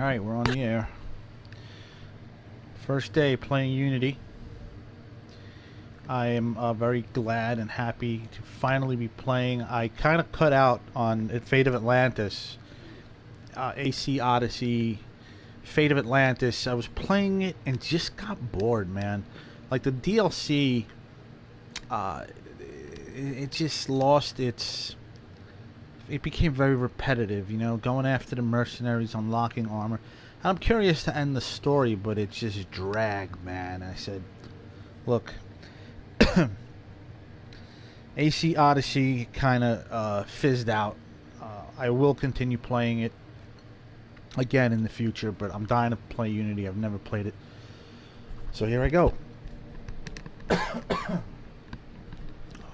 Alright, we're on the air. First day playing Unity. I am very glad and happy to finally be playing. I kind of cut out on Fate of Atlantis, AC Odyssey, Fate of Atlantis. I was playing it and just got bored, man. Like the DLC, it just lost its... It became very repetitive, you know, going after the mercenaries, unlocking armor. I'm curious to end the story, but it just dragged, man. I said, look, AC Odyssey kind of fizzed out. I will continue playing it again in the future, but I'm dying to play Unity. I've never played it. So here I go.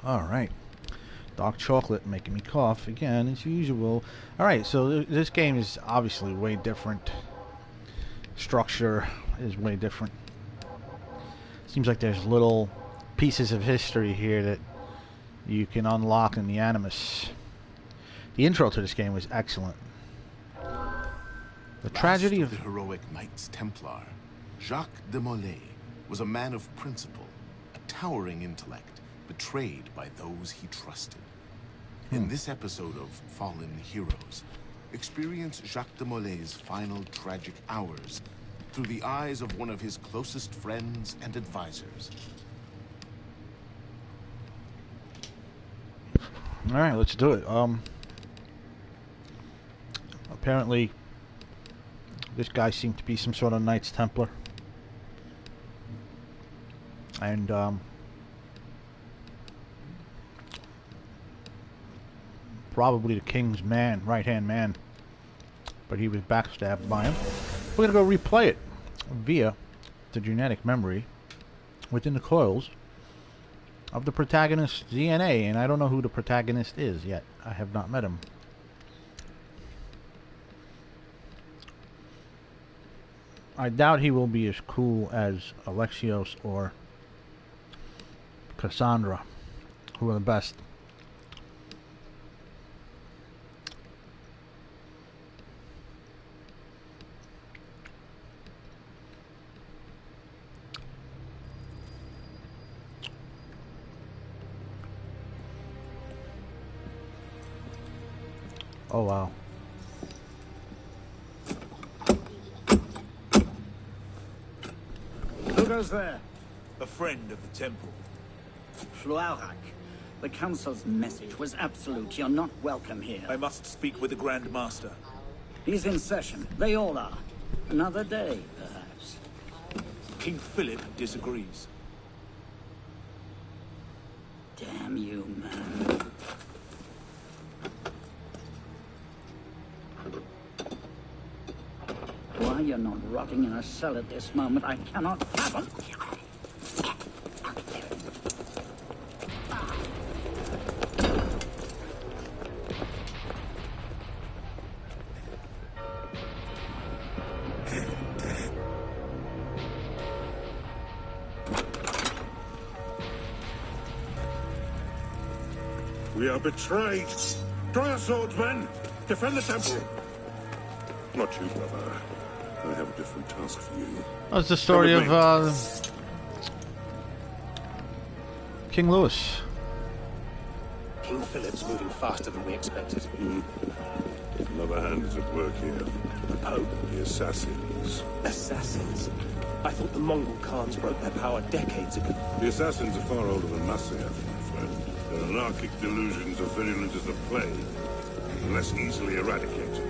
Alright. Dark chocolate making me cough again as usual. Alright, so this game is obviously way different. Structure is way different. Seems like there's little pieces of history here that you can unlock in the Animus. The intro to this game was excellent. The tragedy of the heroic Knights Templar, Jacques de Molay was a man of principle, a towering intellect, betrayed by those he trusted. In this episode of Fallen Heroes, experience Jacques de Molay's final tragic hours through the eyes of one of his closest friends and advisors. Alright, let's do it. Apparently this guy seemed to be some sort of Knights Templar. And probably the king's man, right-hand man, but he was backstabbed by him. We're gonna go replay it via the genetic memory within the coils of the protagonist's DNA, and I don't know who the protagonist is yet. I have not met him. I doubt he will be as cool as Alexios or Cassandra, who are the best. Oh wow. Who goes there? A friend of the temple. Fluarak. The Council's message was absolute. You're not welcome here. I must speak with the Grand Master. He's in session. They all are. Another day, perhaps. King Philip disagrees. Damn you, man. Why you're not rotting in a cell at this moment, I cannot fathom. We are betrayed. Draw your swords, men. Defend the temple. Not you, brother. I have a different task for you. That's the story of King Louis. King Philip's moving faster than we expected. Another hand is at work here. The Pope? The assassins. Assassins? I thought the Mongol Khans broke their power decades ago. The assassins are far older than Masyaf, my friend. Their anarchic delusions are virulent as the plague, and less easily eradicated.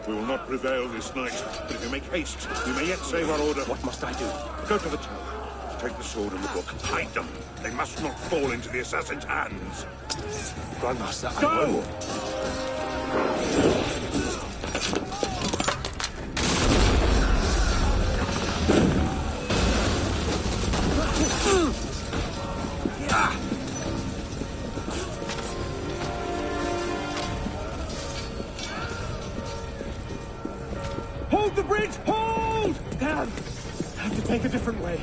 We will not prevail this night, but if you make haste, we may yet save our order. What must I do? Go to the tower. Take the sword and the book. Hide them. They must not fall into the assassin's hands. Grandmaster, I Go! will. Hold the bridge! Hold! Damn! I have to take a different way.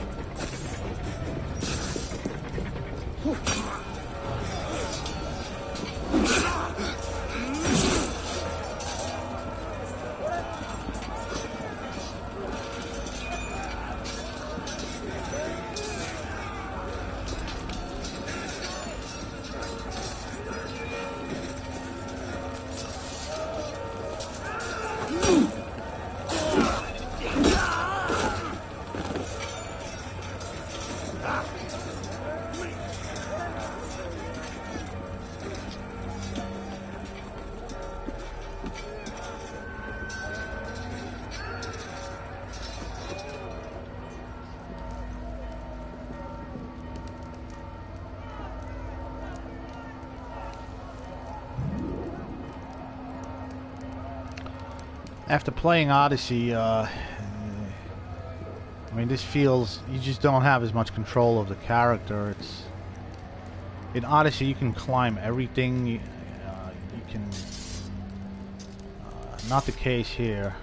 After playing Odyssey, I mean, this feels, you just don't have as much control of the character. It's in Odyssey you can climb everything. You can. Not the case here.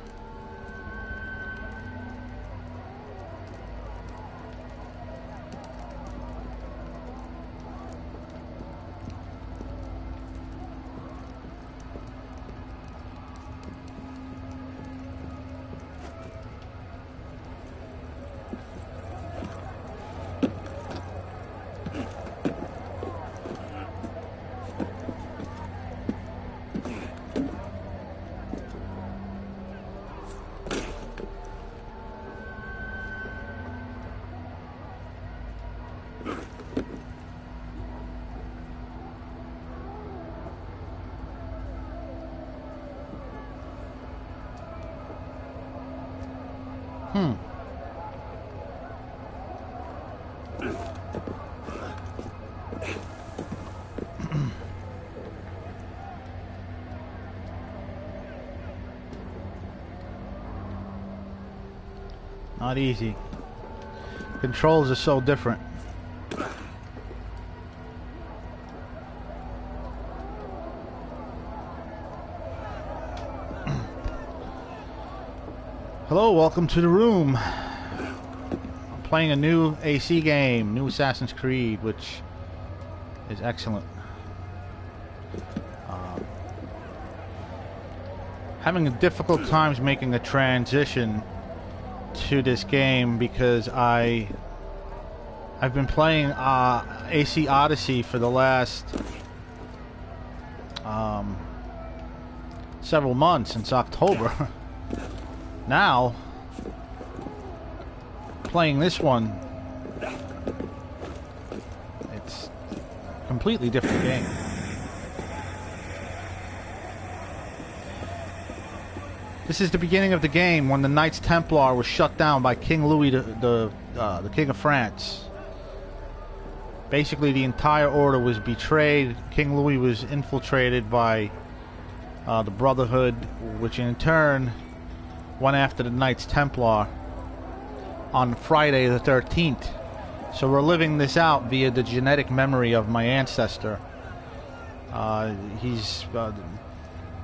Not easy. Controls are so different. Hello, welcome to the room. I'm playing a new AC game, new Assassin's Creed, which is excellent. Having a difficult times making a transition to this game because I've been playing AC Odyssey for the last several months, since October. Now playing this one, it's a completely different game. This is the beginning of the game when the Knights Templar was shut down by King Louis, the King of France. Basically, the entire order was betrayed. King Louis was infiltrated by the Brotherhood, which in turn went after the Knights Templar on Friday the 13th. So we're living this out via the genetic memory of my ancestor.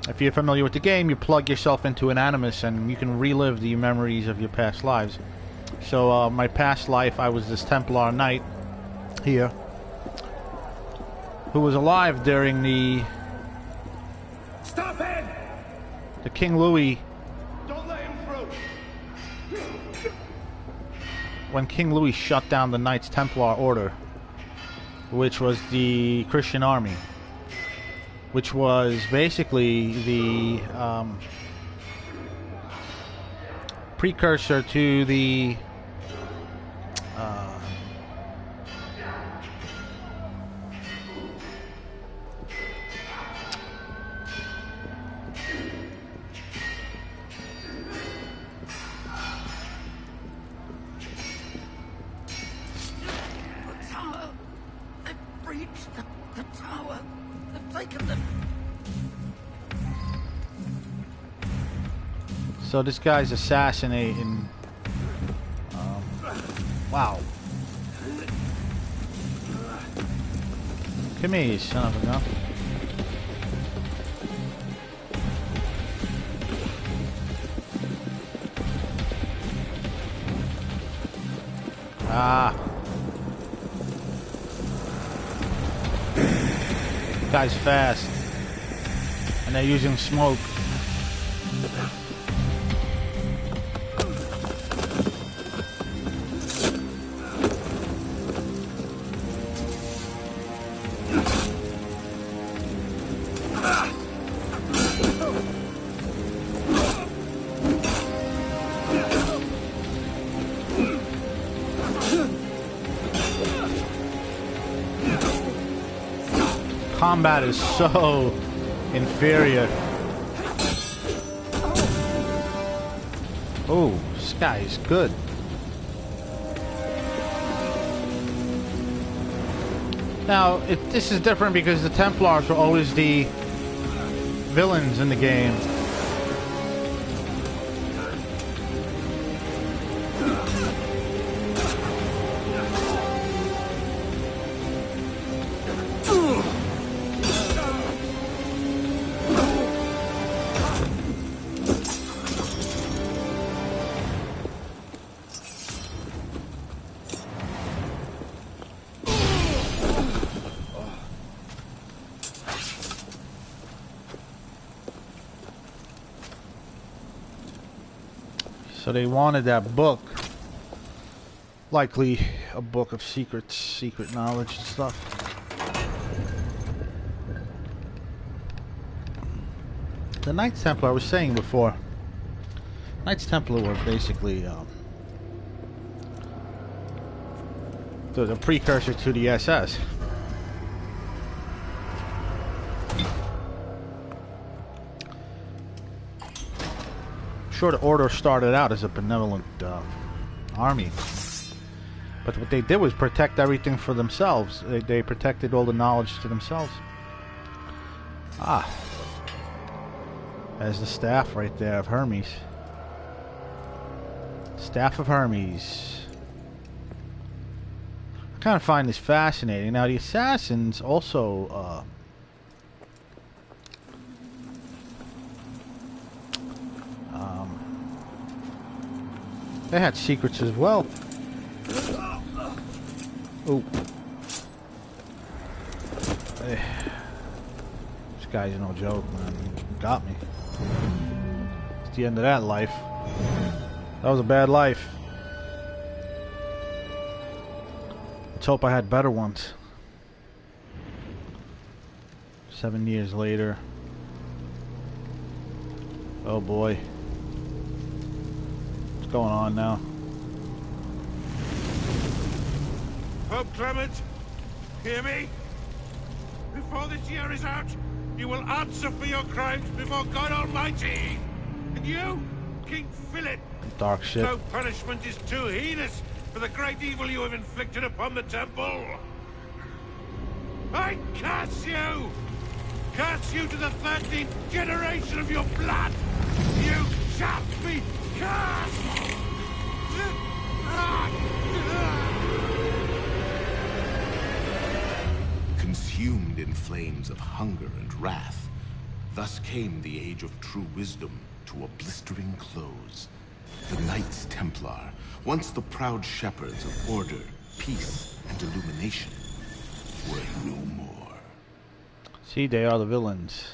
If you're familiar with the game, you plug yourself into an animus and you can relive the memories of your past lives. So my past life, I was this Templar knight here who was alive during the King Louis. Don't let him through. When King Louis shut down the Knights Templar Order, which was the Christian army, which was basically the precursor to the tower! They've breached the tower! They've taken them! So this guy's assassinating. Wow. Come here, you son of a gun. Ah. Guy's fast. And they're using smoke. Combat is so inferior. Oh, this guy is good. Now, this is different because the Templars were always the villains in the game. So they wanted that book. Likely a book of secrets, secret knowledge and stuff. The Knights Templar, I was saying before, Knights Templar were basically the precursor to the SS. Sure, the Order started out as a benevolent army. But what they did was protect everything for themselves. They protected all the knowledge to themselves. Ah. There's the staff right there of Hermes. Staff of Hermes. I kind of find this fascinating. Now, the assassins also... they had secrets as well. Oh. Hey. This guy's no joke, man. He got me. It's the end of that life. That was a bad life. Let's hope I had better ones. 7 years later. Oh boy. What's going on now? Pope Clement, hear me? Before this year is out, you will answer for your crimes before God Almighty. And you, King Philip, Dark shit. no punishment is too heinous for the great evil you have inflicted upon the temple. I curse you! Curse you to the 13th generation of your blood! You shall be cursed! Consumed in flames of hunger and wrath, thus came the age of true wisdom to a blistering close. The Knights Templar, once the proud shepherds of order, peace, and illumination, were no more. See, they are the villains.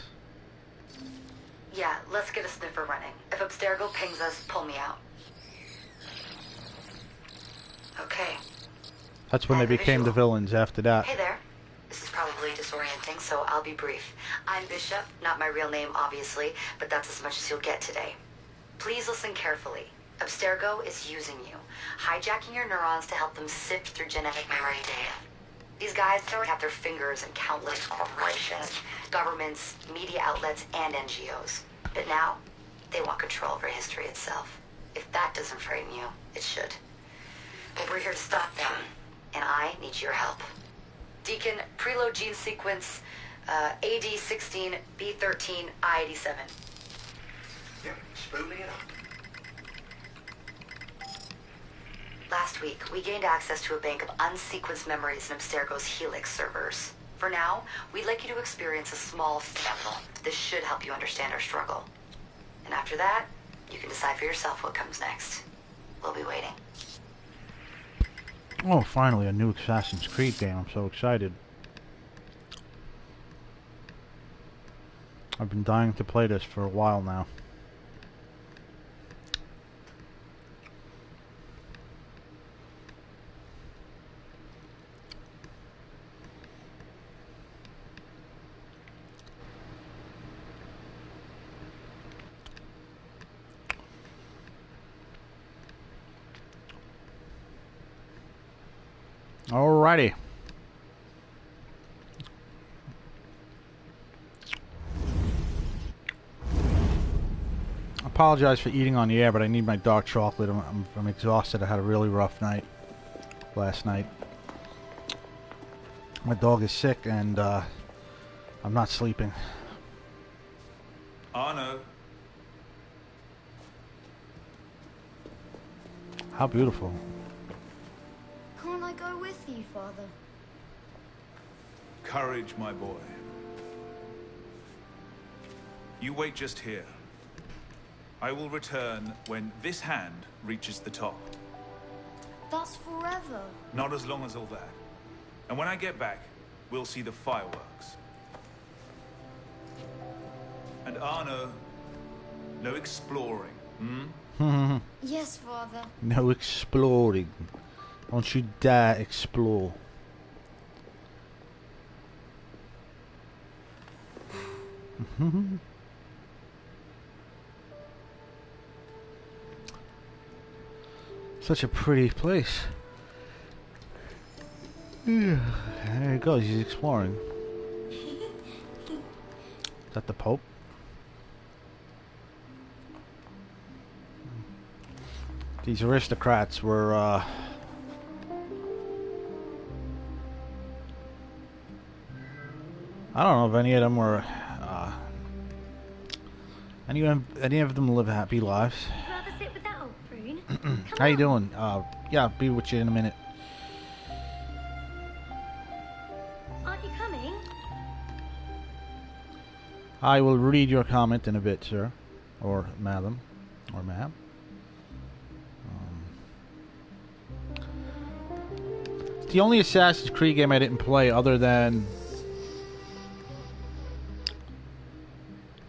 Yeah, let's get a sniffer running. If Abstergo pings us, pull me out. Okay. That's when they became the villains after that. Hey there. This is probably disorienting, so I'll be brief. I'm Bishop, not my real name, obviously, but that's as much as you'll get today. Please listen carefully. Abstergo is using you, hijacking your neurons to help them sift through genetic memory data. These guys have their fingers in countless corporations, governments, media outlets, and NGOs. But now, they want control over history itself. If that doesn't frame you, it should. But we're here to stop them, and I need your help. Deacon, preload gene sequence AD16, B13, I87. Yep, spooling it up. Last week, we gained access to a bank of unsequenced memories in Abstergo's Helix servers. For now, we'd like you to experience a small sample. This should help you understand our struggle. And after that, you can decide for yourself what comes next. We'll be waiting. Oh, finally a new Assassin's Creed game. I'm so excited. I've been dying to play this for a while now. Alrighty. I apologize for eating on the air, but I need my dark chocolate. I'm exhausted. I had a really rough night last night. My dog is sick, and I'm not sleeping. Arno. How beautiful. Can't I go with you, Father? Courage, my boy. You wait just here. I will return when this hand reaches the top. That's forever. Not as long as all that. And when I get back, we'll see the fireworks. And Arno, no exploring, hmm? Yes, Father. No exploring. Don't you dare explore. Such a pretty place. There he goes, he's exploring. Is that the Pope? These aristocrats were, I don't know if any of them were, any of them live happy lives. Rather sit with that old prune. How you doing? Yeah, be with you in a minute. Aren't you coming? I will read your comment in a bit, sir. Or madam. Or ma'am. It's the only Assassin's Creed game I didn't play other than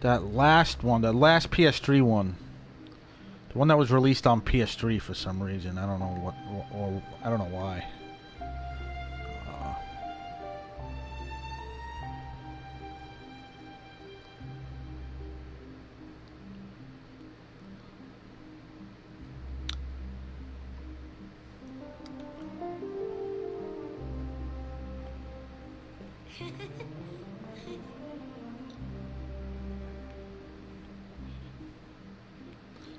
that last one, that last PS3 one. The one that was released on PS3 for some reason. I don't know what, or I don't know why.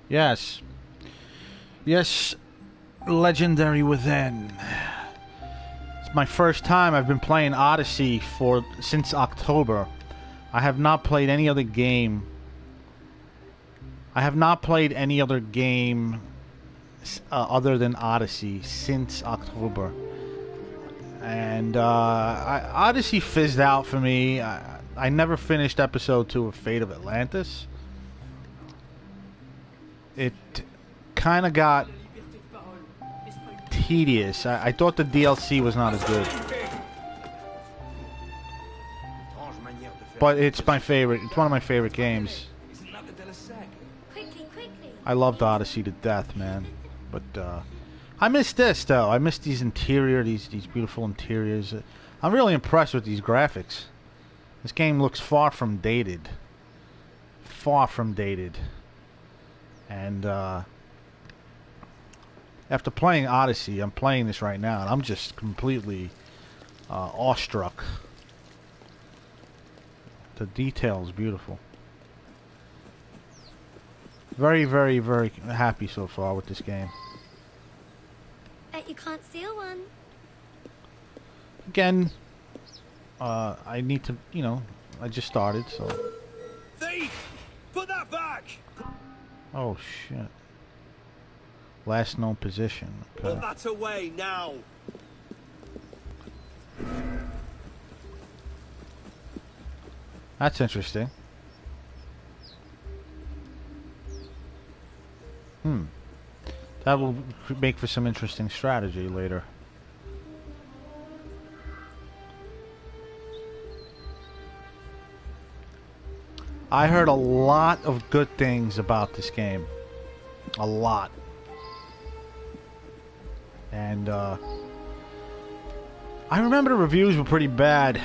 Yes. Yes, Legendary Within. It's my first time. I've been playing Odyssey since October. I have not played any other game. Other than Odyssey since October. And Odyssey fizzed out for me. I never finished episode 2 of Fate of Atlantis. It kind of got tedious. I thought the DLC was not as good. But it's my favorite. It's one of my favorite games. I loved Odyssey to death, man. But I miss this, though. I miss these these beautiful interiors. I'm really impressed with these graphics. This game looks far from dated. Far from dated. And after playing Odyssey, I'm playing this right now, and I'm just completely awestruck. The detail is beautiful. Very, very, very happy so far with this game. Bet you can't steal one. Again, I need to, I just started, so. Thief! Put that back! Oh shit. Last known position. Okay. Put that away now. That's interesting. That will make for some interesting strategy later. I heard a lot of good things about this game. A lot. And I remember the reviews were pretty bad.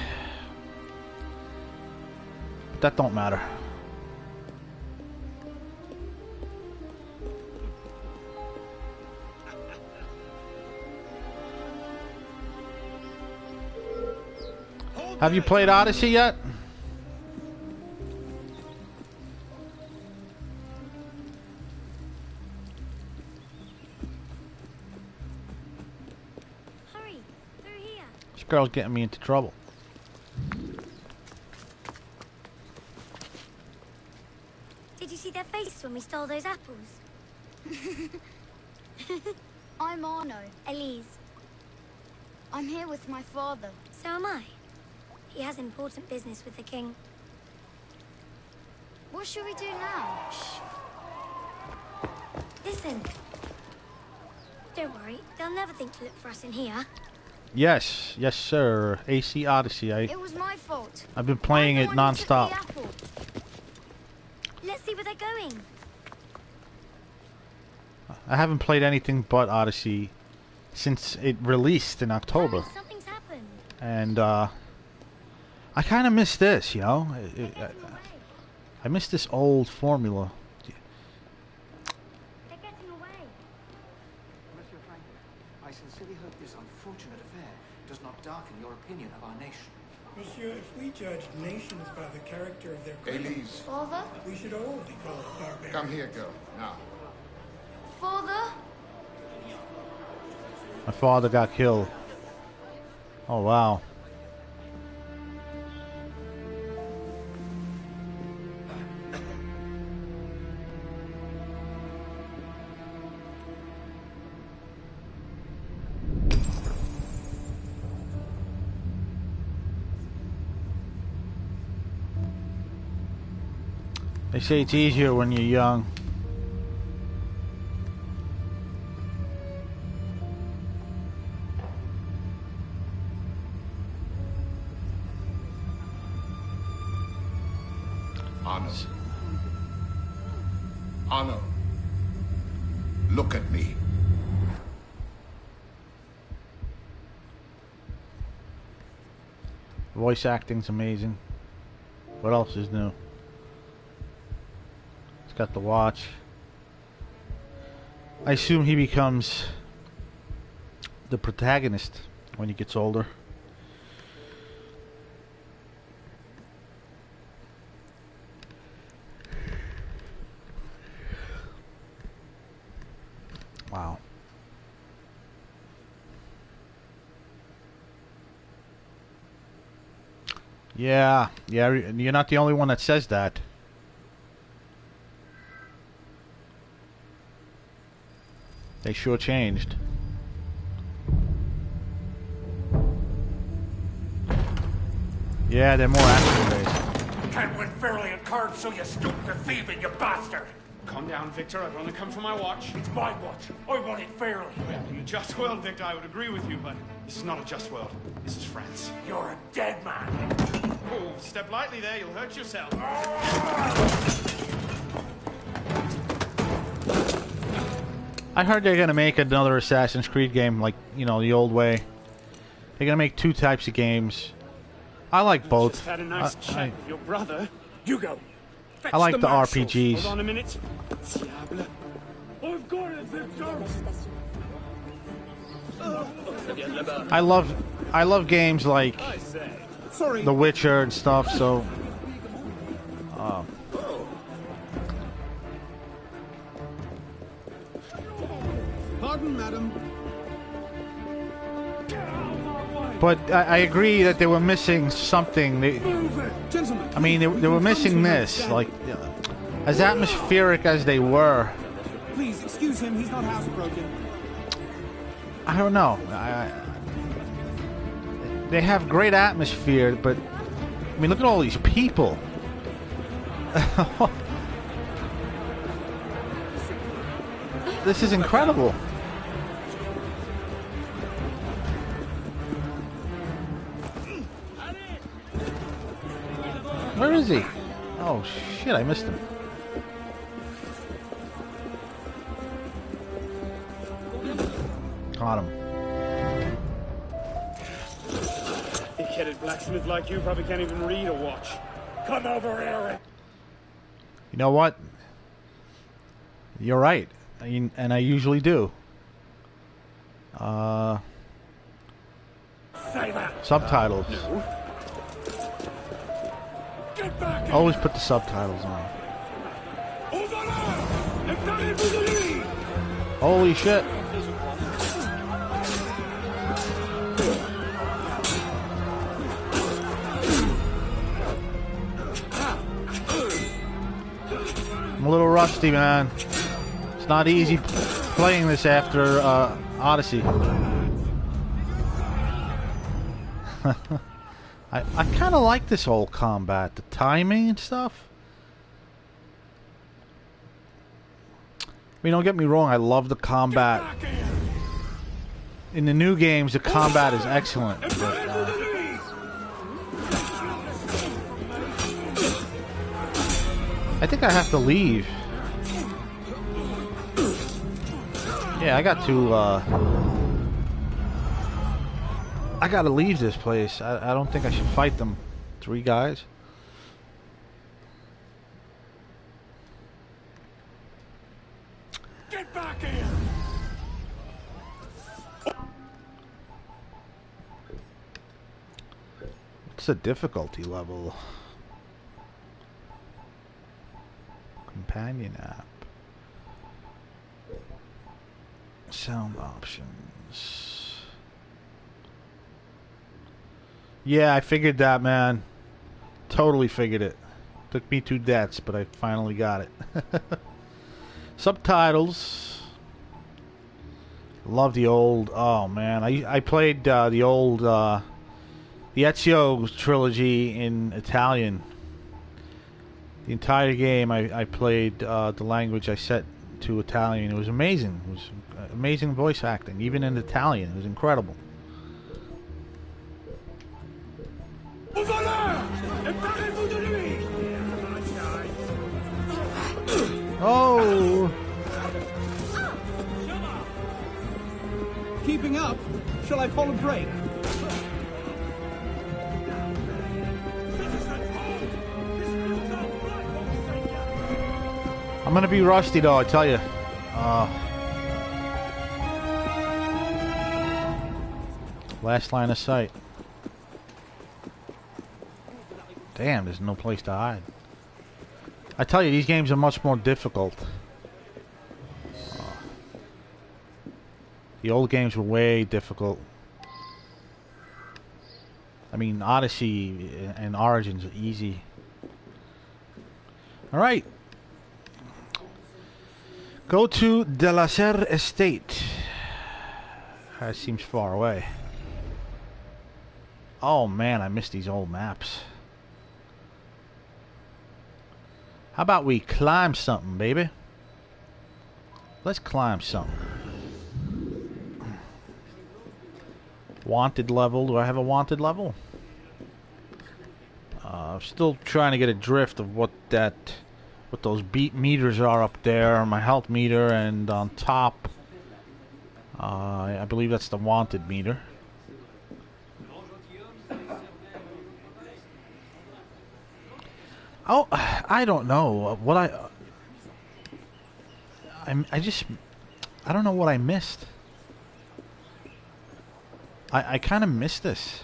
But that don't matter. Have you played Odyssey yet? Hurry, through here. This girl's getting me into trouble. Did you see their faces when we stole those apples? I'm Arno. Elise. I'm here with my father. So am I. He has important business with the king. What should we do now? Shh. Listen. Don't worry, they'll never think to look for us in here. Yes, yes, sir. AC Odyssey. It was my fault. I've been playing it non-stop. Let's see where they're going. I haven't played anything but Odyssey since it released in October. Something's happened. And I kind of miss this, you know. I miss this old formula. They're getting away. Monsieur Franklin, I sincerely hope this unfortunate affair does not darken your opinion of our nation. Monsieur, if we judged nations by the character of their criminals, Elise. Father? we should all be called barbarians. Come here, girl. Now. Father? My father got killed. Oh, wow. They say it's easier when you're young. Anno. Anno. Look at me. Voice acting's amazing. What else is new? It's got the watch. I assume he becomes the protagonist when he gets older. Wow. Yeah, you're not the only one that says that. They sure changed. Yeah, they're more action-based. Can't win fairly at cards, so you stoop to thieving, you bastard! Calm down, Victor. I've only come for my watch. It's my watch. I want it fairly. Well, in a just world, Victor, I would agree with you, but this is not a just world. This is France. You're a dead man. Oh, step lightly there. You'll hurt yourself. I heard they're gonna make another Assassin's Creed game, like, you know, the old way. They're gonna make two types of games. I like both. Just had a nice chat with your brother. You go. I like the marshals. RPGs. Hold on a minute. Diable. I've got it, Victor! I love games like The Witcher and stuff, so Pardon, madam. but I agree that they were missing something. I mean, they were missing this, like, as atmospheric as they were. Please excuse him. He's not housebroken. I don't know. They have great atmosphere, but I mean, look at all these people. This is incredible. Where is he? Oh shit, I missed him. Caught him. Thick-headed blacksmith like you probably can't even read a watch. Come over here! You know what? You're right. And I usually do. Say that! Subtitles. No. Get back! Always put the subtitles on. Holy shit. I'm a little rusty, man. It's not easy playing this after Odyssey. I kind of like this whole combat, the timing and stuff. I mean, don't get me wrong, I love the combat. In the new games, the combat is excellent. But, I think I have to leave. Yeah, I got to, I gotta leave this place. I don't think I should fight them. 3 guys. Get back here! What's the difficulty level? Companion app. Sound options. Yeah, I figured that, man. Totally figured it. Took me 2 deaths, but I finally got it. Subtitles. Love the old. Oh man, I played the old the Ezio trilogy in Italian. The entire game I played the language I set to Italian. It was amazing. It was amazing voice acting, even in Italian. It was incredible. Oh! Keeping up? Shall I call a break? I'm gonna be rusty though, I tell you. Last line of sight. Damn, there's no place to hide. I tell you, these games are much more difficult. The old games were way difficult. I mean, Odyssey and Origins are easy. Alright. Go to De La Serre Estate. That seems far away. Oh man, I miss these old maps. How about we climb something, baby? Let's climb something. Wanted level. Do I have a wanted level? Still trying to get a drift of what those beat meters are up there. My health meter, and on top, I believe that's the wanted meter. Oh, I don't know what I don't know what I missed. I kind of missed this.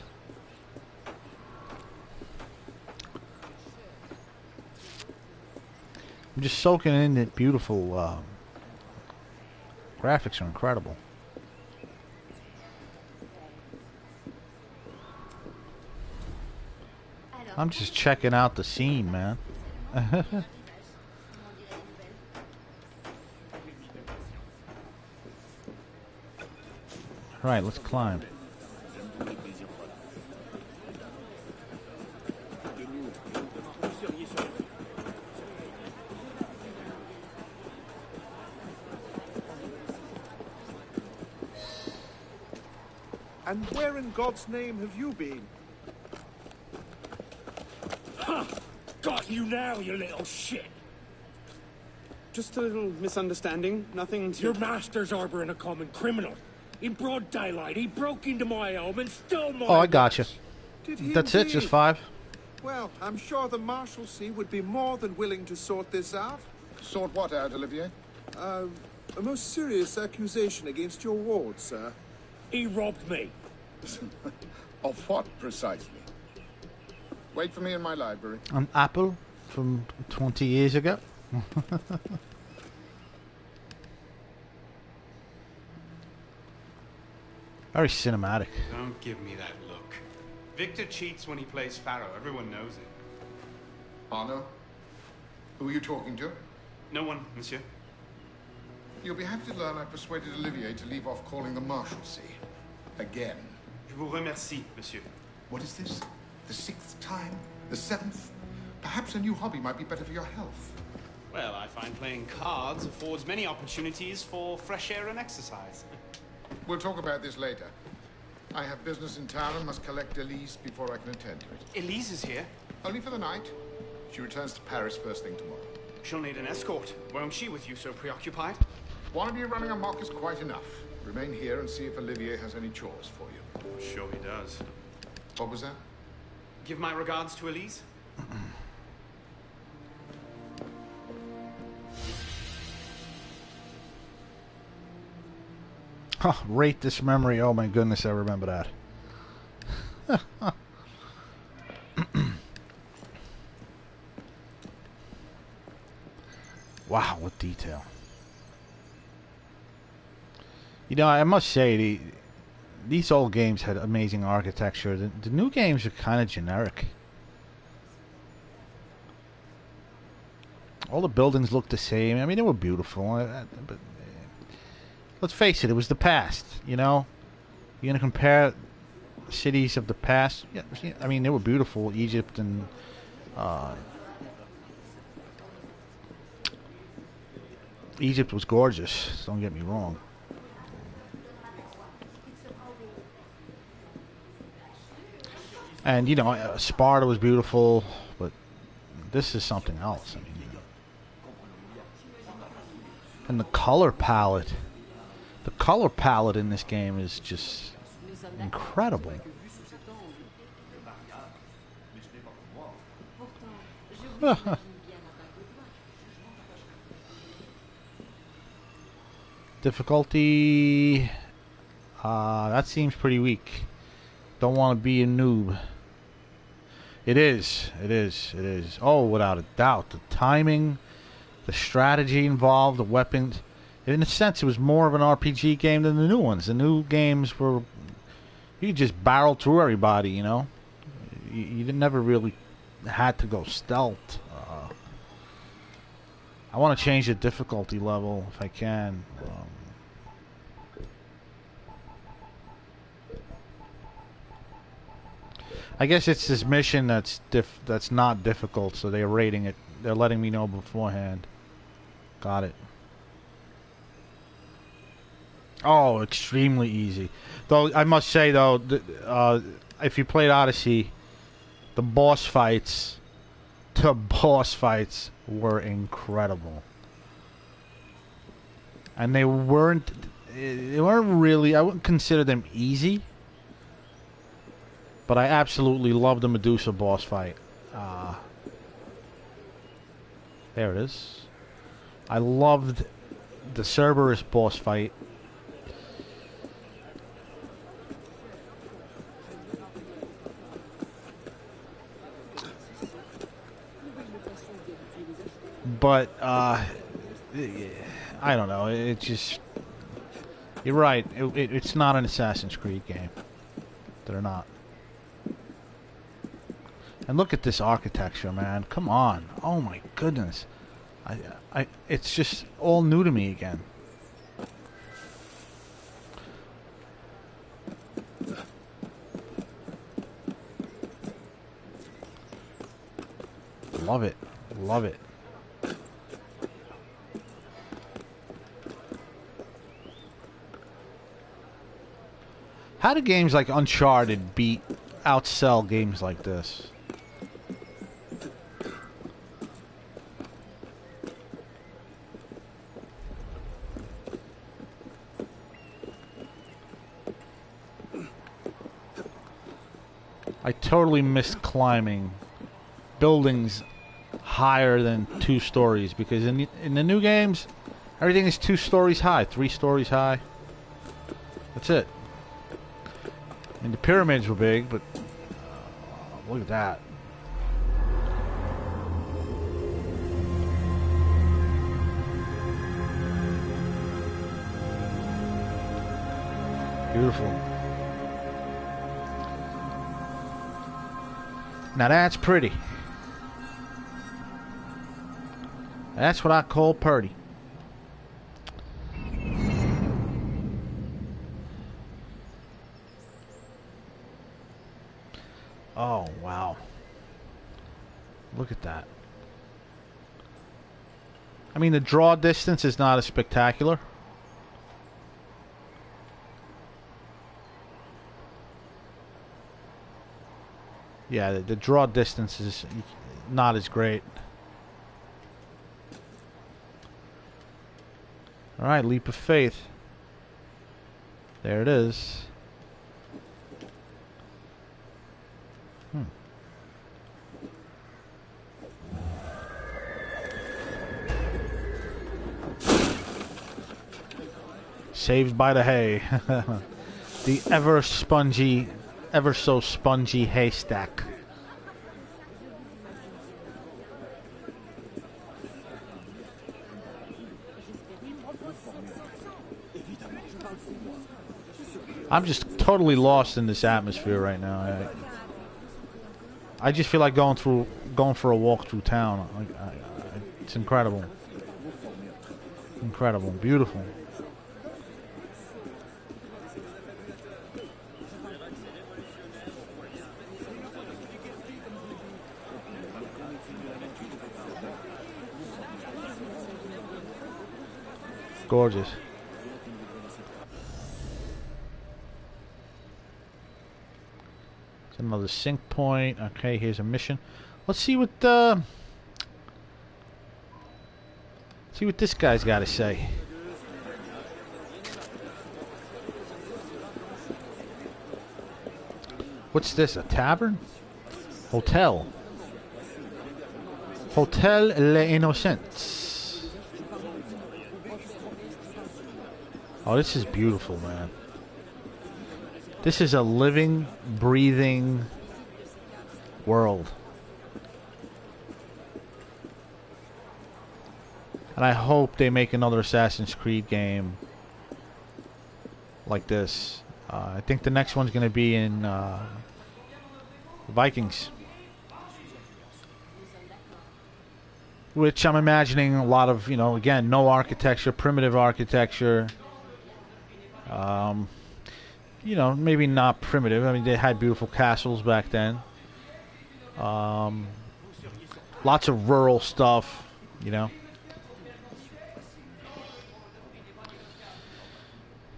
I'm just soaking in the beautiful graphics are incredible. I'm just checking out the scene, man. Right, let's climb. And where in God's name have you been? Ha! Got you now, you little shit! Just a little misunderstanding. Nothing to... Your master's harboring a common criminal. In broad daylight, he broke into my home and stole my... Oh, I gotcha. That's it, indeed? just 5. Well, I'm sure the Marshalsea would be more than willing to sort this out. Sort what out, Olivier? A most serious accusation against your ward, sir. He robbed me. Of what, precisely? Wait for me in my library. An apple from 20 years ago. Very cinematic. Don't give me that look. Victor cheats when he plays Pharaoh. Everyone knows it. Arno? Who are you talking to? No one, monsieur. You'll be happy to learn I persuaded Olivier to leave off calling the Marshalsea. Again. Je vous remercie, monsieur. What is this? The 6th time? The 7th? Perhaps a new hobby might be better for your health. Well, I find playing cards affords many opportunities for fresh air and exercise. We'll talk about this later. I have business in town and must collect Elise before I can attend to it. Elise is here. Only for the night. She returns to Paris first thing tomorrow. She'll need an escort. Won't she, with you so preoccupied? One of you running amok is quite enough. Remain here and see if Olivier has any chores for you. I'm sure he does. What was that? Give my regards to Elise. Rate this memory. Oh my goodness, I remember that. Wow, what detail. You know, I must say, these old games had amazing architecture. The new games are kind of generic. All the buildings look the same. I mean, they were beautiful, but let's face it, it was the past, you know? You're going to compare cities of the past? Yeah, I mean, they were beautiful. Egypt and... Egypt was gorgeous, don't get me wrong. And, you know, Sparta was beautiful, but this is something else. I mean, you know. And the color palette. The color palette in this game is just incredible. Difficulty, that seems pretty weak. Don't want to be a noob. It is. Oh, without a doubt. The timing, the strategy involved, the weapons. In a sense, it was more of an RPG game than the new ones. The new games were... You just barreled through everybody, you know? You never really had to go stealth. I want to change the difficulty level if I can. I guess it's this mission that's not difficult, so they're rating it. They're letting me know beforehand. Got it. Oh, extremely easy. Though I must say though, if you played Odyssey, the boss fights were incredible, and they weren't really. I wouldn't consider them easy. But I absolutely love the Medusa boss fight. There it is. I loved the Cerberus boss fight. But, I don't know. It just... You're right. It's not an Assassin's Creed game. They're not. And look at this architecture, man. Come on. Oh my goodness. It's just all new to me again. Love it. Love it. How do games like Uncharted outsell games like this? I totally missed climbing buildings higher than 2 stories, because in the new games, everything is 2 stories high, 3 stories high. That's it. And the pyramids were big, but look at that. Beautiful. Now that's pretty. That's what I call pretty. Oh, wow. Look at that. I mean, the draw distance is not as spectacular. Yeah, the draw distance is not as great. Alright, leap of faith. There it is. Saved by the hay. The ever so spongy haystack. I'm just totally lost in this atmosphere right now. I just feel like going for a walk through town. It's incredible. Incredible. Beautiful. Gorgeous. It's another sync point. Okay, here's a mission. Let's see what this guy's got to say. What's this? A tavern? Hotel. Hotel Les Innocents. Oh, this is beautiful, man. This is a living, breathing world. And I hope they make another Assassin's Creed game like this. I think the next one's going to be in Vikings. Which I'm imagining a lot of, again, no architecture, primitive architecture. Maybe not primitive. I mean, they had beautiful castles back then. Lots of rural stuff,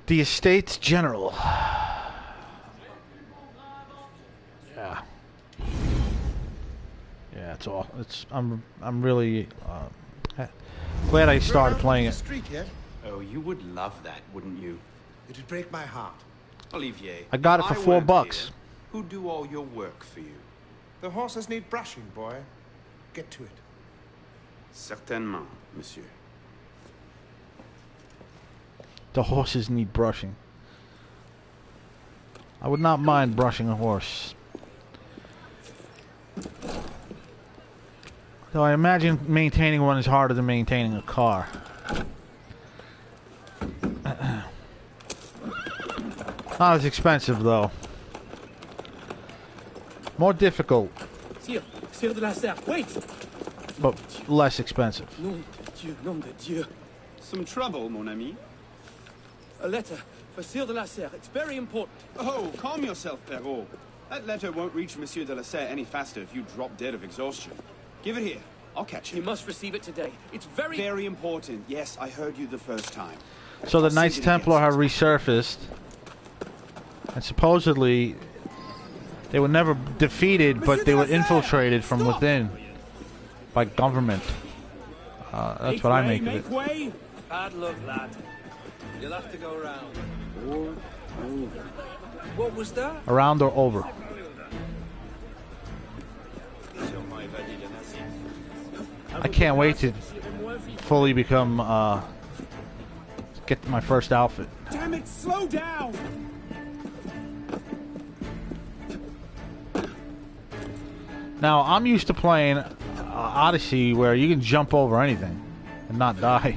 The Estates General. Yeah. Yeah, it's all. I'm really glad I started playing it. Oh, you would love that, wouldn't you? It would break my heart. Olivier, I got it for $4. Who'd do all your work for you? The horses need brushing, boy. Get to it. Certainement, monsieur. The horses need brushing. I would not mind brushing a horse. Though I imagine maintaining one is harder than maintaining a car. Not as expensive, though. More difficult. Sire de la Serre, wait! But less expensive. Nom de Dieu, nom de Dieu. Some trouble, mon ami? A letter for Sire de la Serre. It's very important. Oh, calm yourself, Perrault. That letter won't reach Monsieur de la Serre any faster if you drop dead of exhaustion. Give it here. I'll catch him. You must receive it today. It's very... Very important. Yes, I heard you the first time. So the Knights Templar have resurfaced. And supposedly, they were never defeated, but they were infiltrated from within by government. That's what I make of it. Way. Bad luck, lad. You'll have to go around. Or over. What was that? Around or over. I can't wait to fully become, get my first outfit. Damn it, slow down! Now, I'm used to playing Odyssey where you can jump over anything and not die.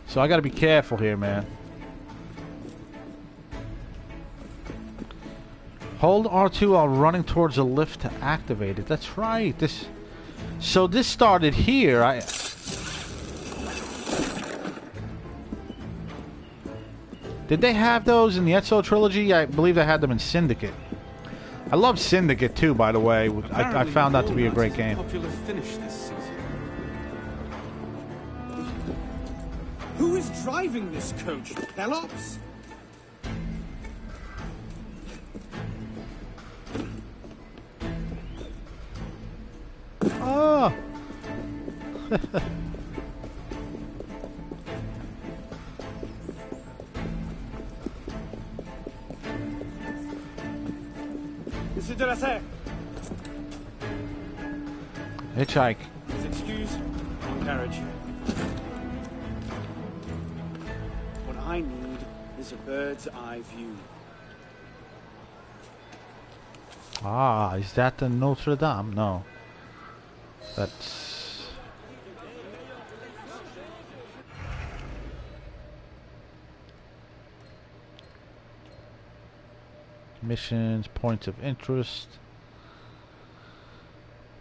So I gotta be careful here, man. Hold R2 while running towards a lift to activate it. That's right. So this started here. Did they have those in the Ezio trilogy? I believe they had them in Syndicate. I love Syndicate too, by the way. I found that to be a great game. Popular finish this season. Who is driving this coach? Pelops? Oh! de la Serre. Hitchhike. Please excuse our carriage. What I need is a bird's eye view. Ah, is that the Notre Dame? No. That's... missions, points of interest.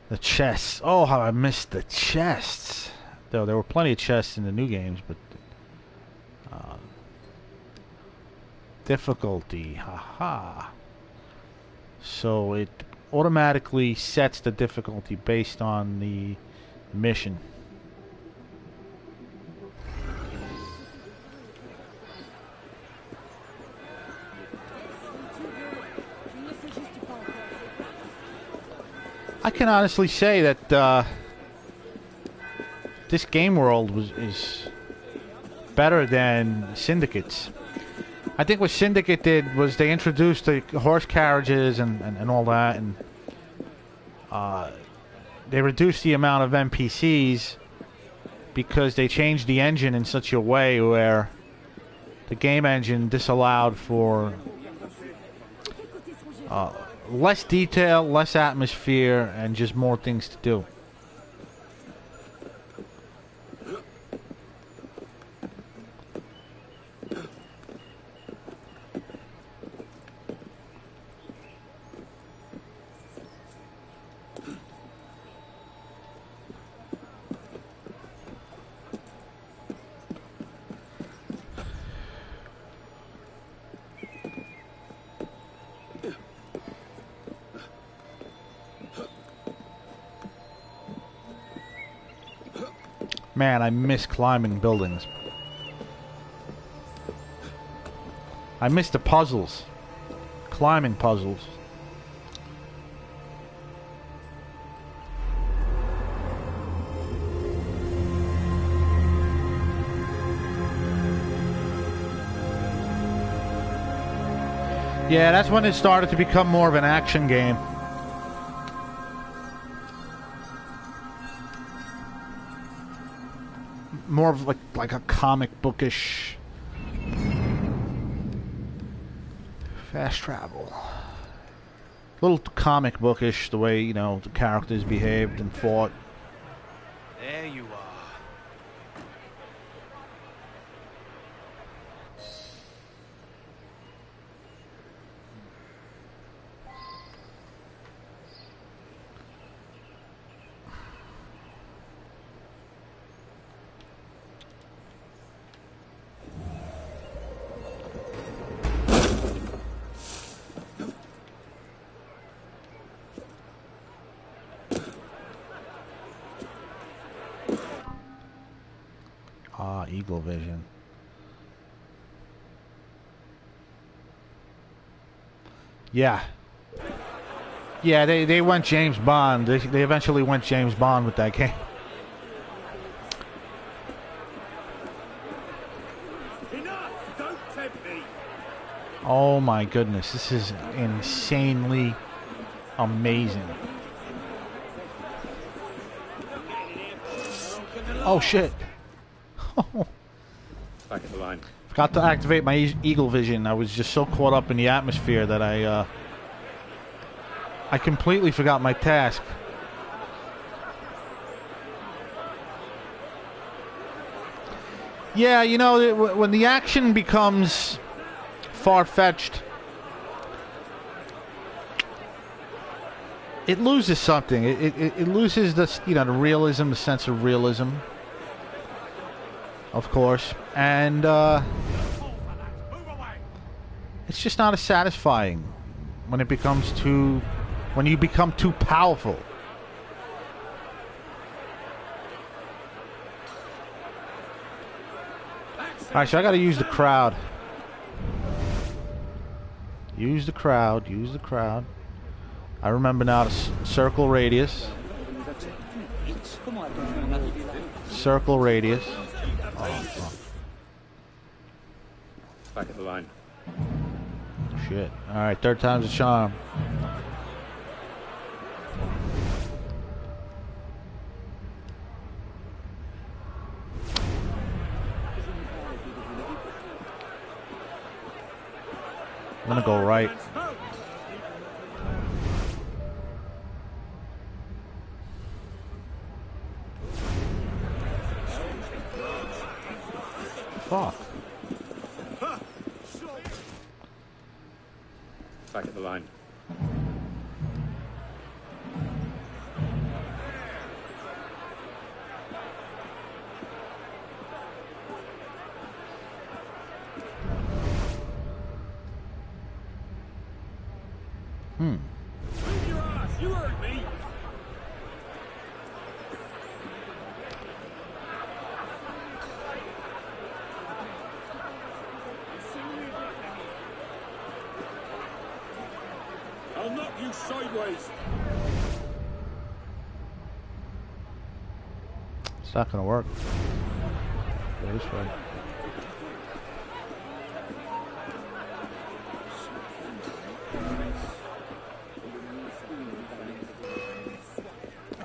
The chests. Oh, how I missed the chests. Though there were plenty of chests in the new games, but... difficulty. Haha. So it automatically sets the difficulty based on the mission. I can honestly say that this game world is better than Syndicate's. I think what Syndicate did was they introduced the horse carriages and all that, and they reduced the amount of NPCs because they changed the engine in such a way where the game engine disallowed for less detail, less atmosphere, and just more things to do. Man, I miss climbing buildings. I miss the puzzles. Climbing puzzles. Yeah, that's when it started to become more of an action game. More of like a comic bookish fast travel. A little comic bookish, the way, you know, the characters behaved and fought. There you are. Ah, Eagle Vision. Yeah. Yeah, they went James Bond. They eventually went James Bond with that game. Enough! Don't tempt me! Oh my goodness, this is insanely amazing. Oh shit. Back of the line. Forgot to activate my Eagle Vision. I was just so caught up in the atmosphere that I completely forgot my task. Yeah, you know, when the action becomes far-fetched, it loses something. It loses the, you know, the realism, the sense of realism. Of course, and it's just not as satisfying when it becomes when you become too powerful. Alright, so I gotta use the crowd. Use the crowd, use the crowd. I remember now to circle radius. Circle radius. Oh. Back of the line. Shit. Alright, third time's a charm. I'm gonna go right. Fuck. Back at the line. Hmm. Move your ass! You heard me! I'll knock you sideways! It's not gonna work. Go this way.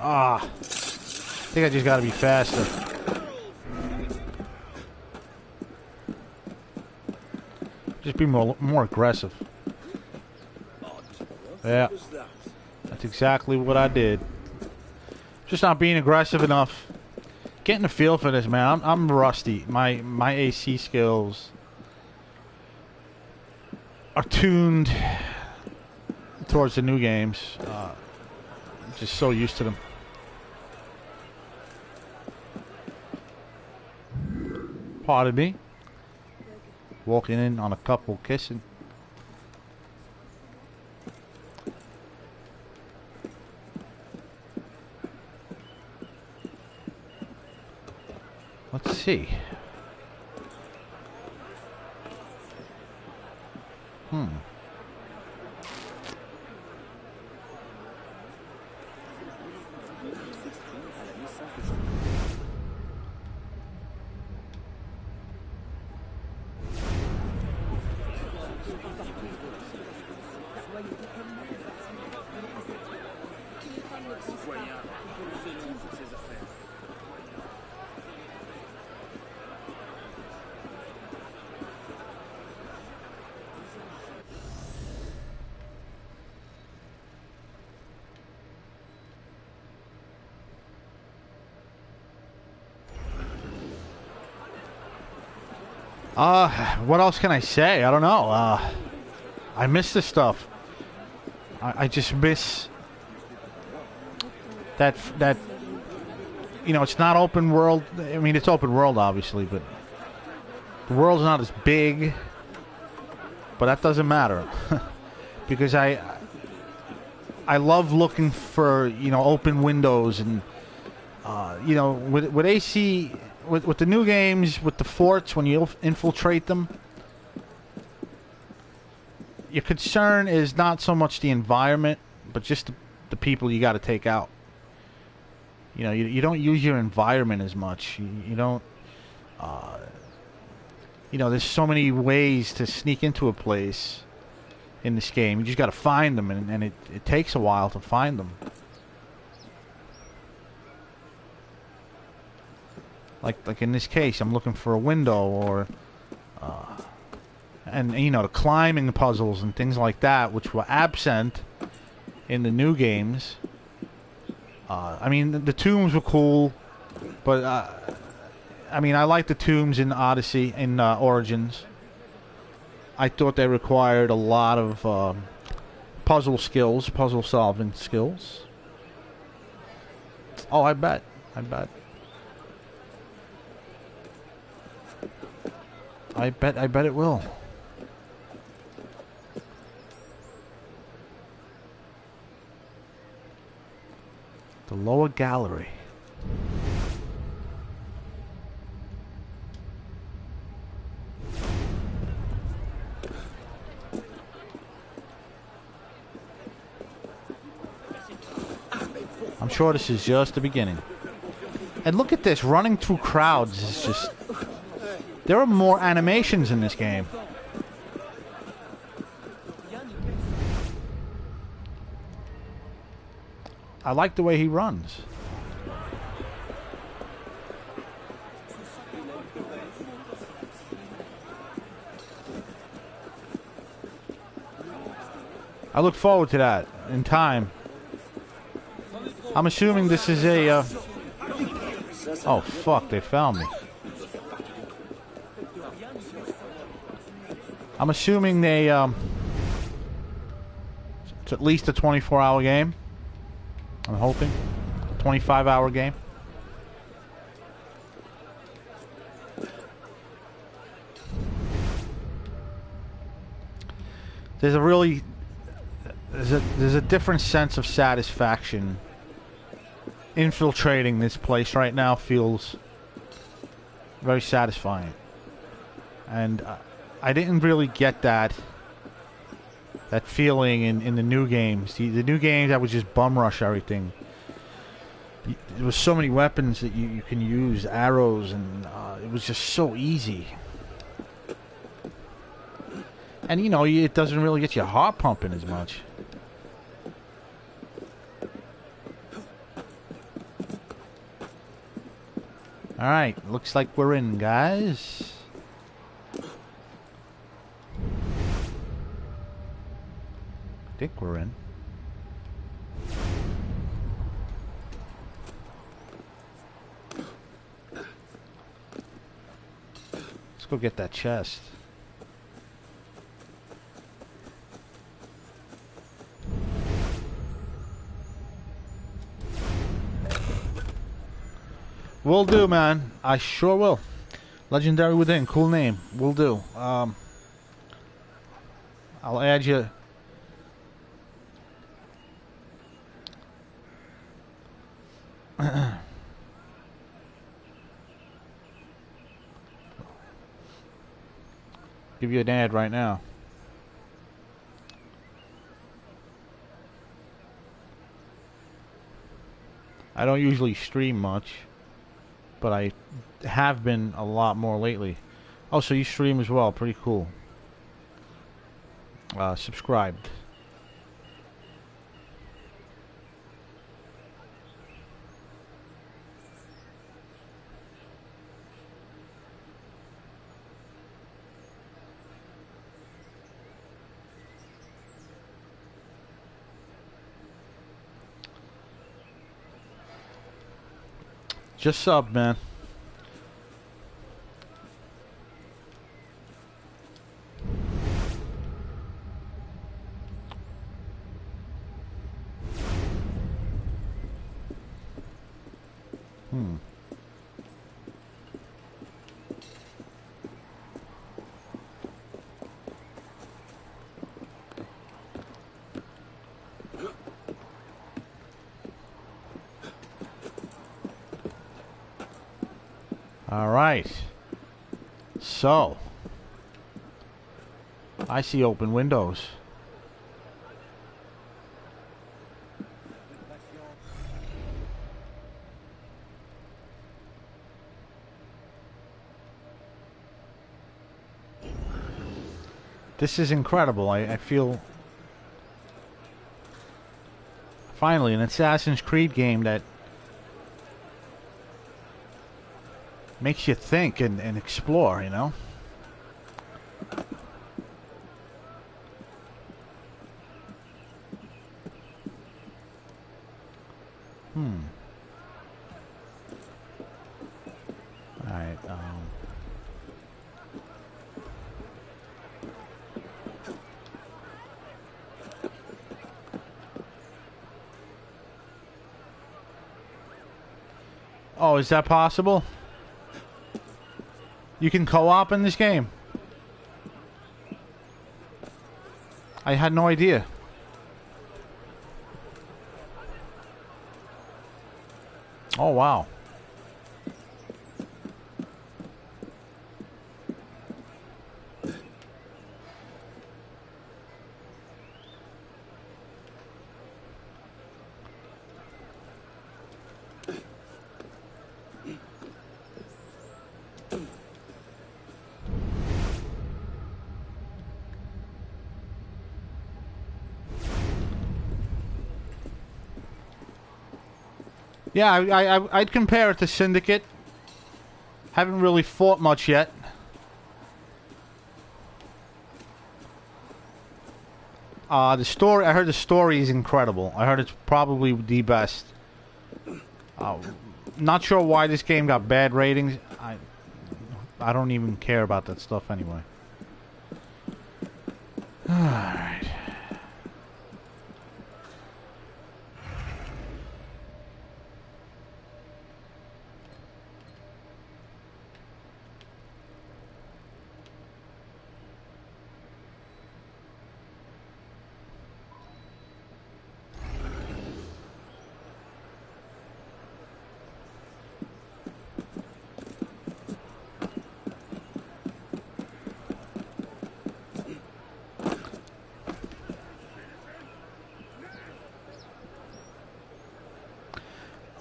Ah, I think I just gotta be faster. Just be more aggressive. Yeah, that's exactly what I did. Just not being aggressive enough. Getting a feel for this, man. I'm rusty. My AC skills are tuned towards the new games. Just so used to them. Pardon me. Walking in on a couple kissing. Let's see. What else can I say? I don't know. I miss this stuff. I just miss that, you know, it's not open world. I mean, it's open world, obviously, but the world's not as big. But that doesn't matter. Because I love looking for, you know, open windows and, you know, with AC... With the new games, with the forts, when you infiltrate them, your concern is not so much the environment, but just the people you got to take out. You know, you don't use your environment as much. You don't, you know, there's so many ways to sneak into a place in this game. You just got to find them, and it takes a while to find them. Like in this case, I'm looking for a window or, and you know, the climbing puzzles and things like that, which were absent in the new games. I mean, the tombs were cool, but I mean, I like the tombs in Odyssey, in Origins. I thought they required a lot of puzzle skills, puzzle solving skills. Oh, I bet. I bet it will. The lower gallery. I'm sure this is just the beginning. And look at this, running through crowds is just... There are more animations in this game. I like the way he runs. I look forward to that in time. I'm assuming this is a... Oh, fuck, they found me. I'm assuming they... It's at least a 24-hour game. I'm hoping. 25-hour game. There's a really... There's a different sense of satisfaction. Infiltrating this place right now feels very satisfying. And I didn't really get that feeling in the new games. The new games, I would just bum rush everything. There was so many weapons that you can use, arrows, and it was just so easy. And you know, it doesn't really get your heart pumping as much. Alright, looks like we're in, guys. I think we're in. Let's go get that chest. Will do, man. I sure will. Legendary Within, cool name. Will do. I'll add you. Give you an ad right now. I don't usually stream much, but I have been a lot more lately. Oh, so you stream as well. Pretty cool. Subscribed. Just sub, man. Alright. So. I see open windows. This is incredible. I feel... Finally, an Assassin's Creed game that makes you think and explore, you know? Alright, Oh, is that possible? You can co-op in this game? I had no idea. Oh, wow. Yeah, I'd compare it to Syndicate. Haven't really fought much yet. The story, I heard the story is incredible. I heard it's probably the best. Not sure why this game got bad ratings. I don't even care about that stuff anyway. Alright.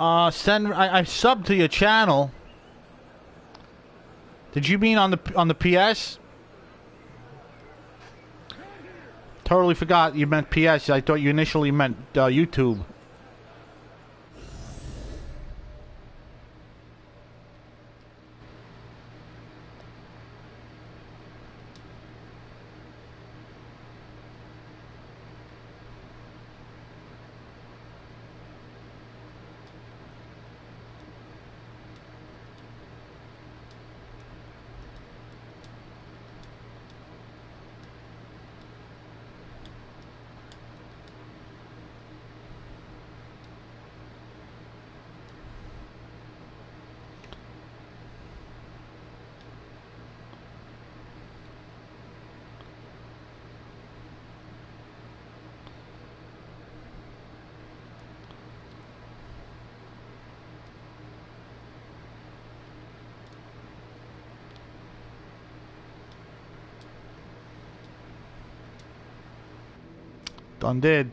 I subbed to your channel. Did you mean on the PS? Totally forgot you meant PS. I thought you initially meant YouTube. Done did.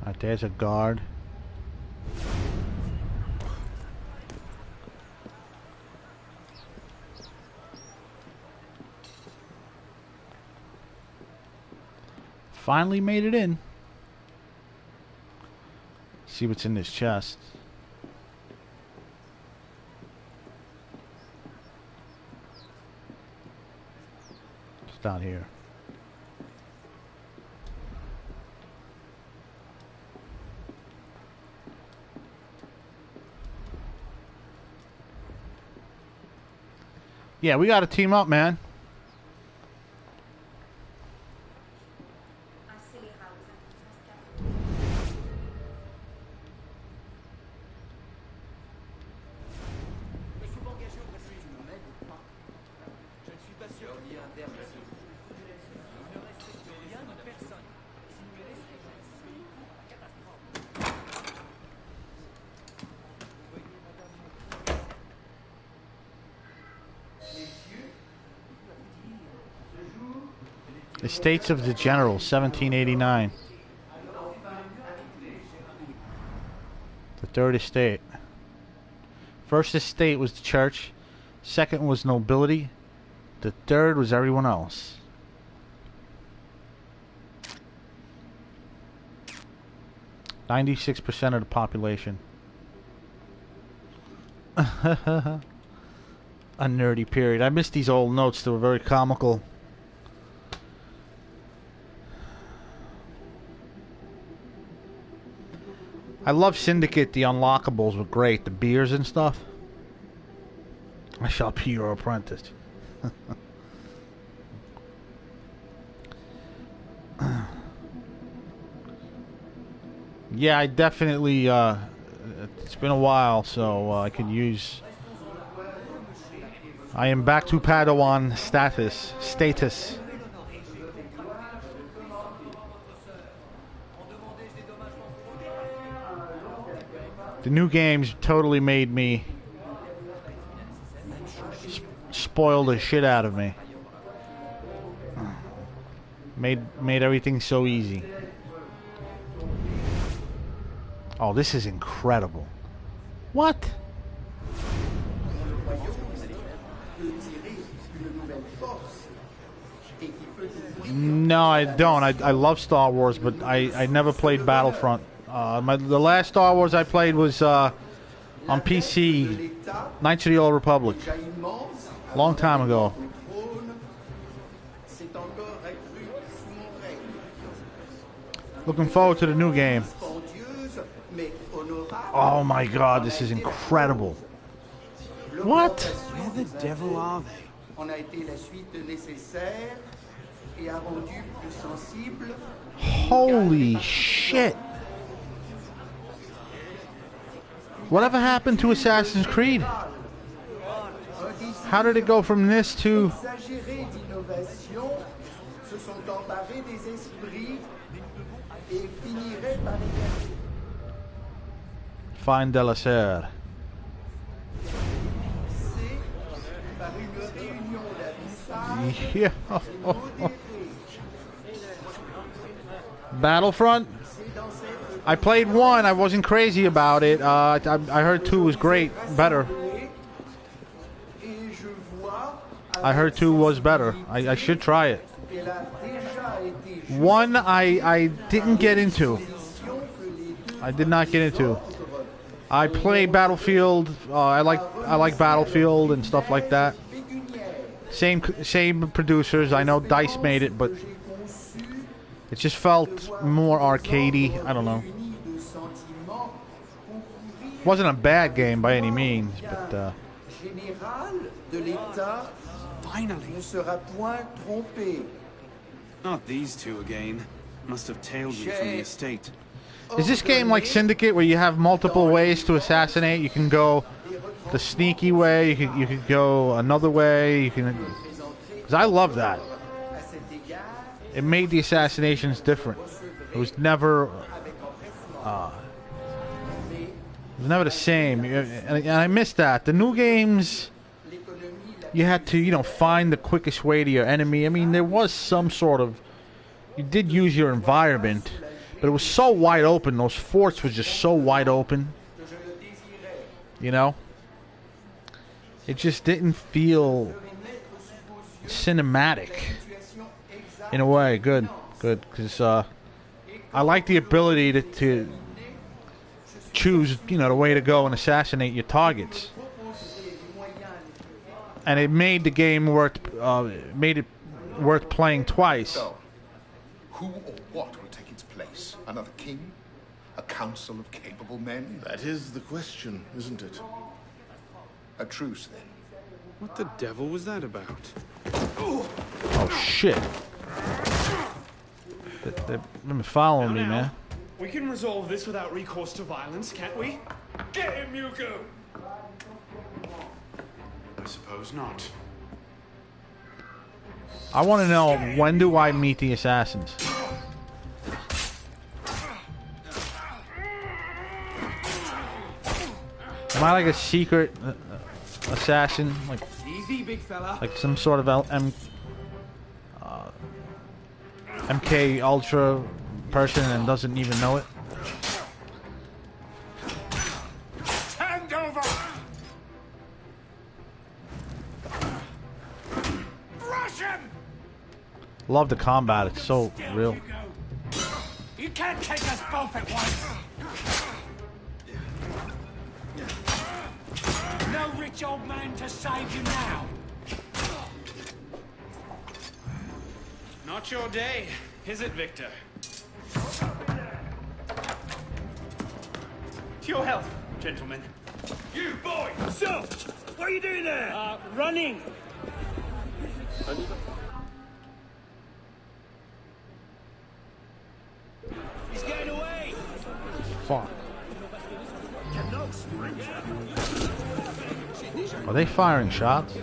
Alright, there's a guard. Finally made it in. See what's in this chest. It's down here. Yeah, we gotta team up, man. Estates of the General, 1789. The third estate. First estate was the church. Second was nobility. The third was everyone else. %96% of the population. A nerdy period. I missed these old notes. They were very comical. I love Syndicate. The unlockables were great. The beers and stuff. I shall be your apprentice. Yeah, I definitely, it's been a while, so I could use... I am back to Padawan status. The new games totally made me... spoil the shit out of me. Made everything so easy. Oh, this is incredible. What? No, I don't. I love Star Wars, but I never played Battlefront. The last Star Wars I played was on PC, Knights of the Old Republic. Long time ago. Looking forward to the new game. Oh my god, this is incredible. What? Where the devil are they? Holy shit. Whatever happened to Assassin's Creed? How did it go from this to... Find Delaserre. Yeah. Battlefront? I played 1. I wasn't crazy about it. I heard 2 was great. Better. I heard 2 was better. I should try it. 1 I didn't get into. I did not get into. I play Battlefield. I like Battlefield and stuff like that. Same producers. I know DICE made it, but it just felt more arcadey. I don't know. Wasn't a bad game by any means, but Finally. Not these two again. Must have tailed me from the estate. Is this game like Syndicate, where you have multiple ways to assassinate? You can go the sneaky way. You could go another way. You can. Because I love that. It made the assassinations different. It was never. It was never the same, and I miss that. The new games, you had to, find the quickest way to your enemy. I mean, there was some sort of. You did use your environment. But it was so wide open. Those forts were just so wide open. It just didn't feel cinematic. In a way, good. Because I like the ability to choose, the way to go and assassinate your targets. And it made the game worth playing twice. So, who or what will take its place? Another king? A council of capable men? That is the question, isn't it? A truce, then. What the devil was that about? Oh, shit. They've been following me, man. We can resolve this without recourse to violence, can't we? Get him, Yuko! I suppose not. I want to know, when do I meet the assassins? Am I like a secret assassin? Like, easy, big fella. Like some sort of MK Ultra person and doesn't even know it? Hand over! Rush him! Love the combat, it's so real. You can't take us both at once! No rich old man to save you now! Not your day, is it, Victor? To your health, gentlemen. You boy! So, what are you doing there? Running! He's getting away! Fuck. Are they firing shots?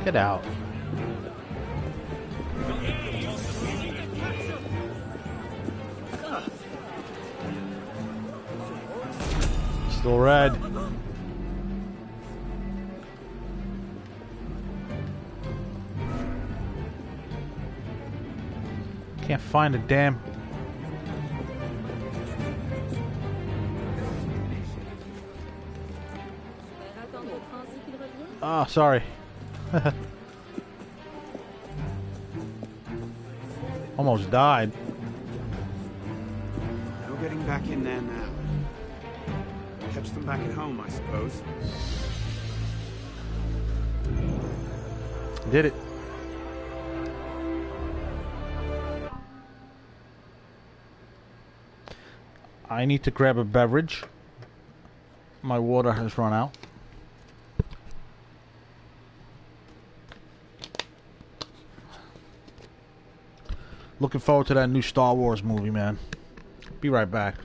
Get out. Still red. Can't find a damn. Ah, sorry. Almost died. No getting back in there now. Catch them back at home, I suppose. Did it. I need to grab a beverage. My water has run out. Looking forward to that new Star Wars movie, man. Be right back.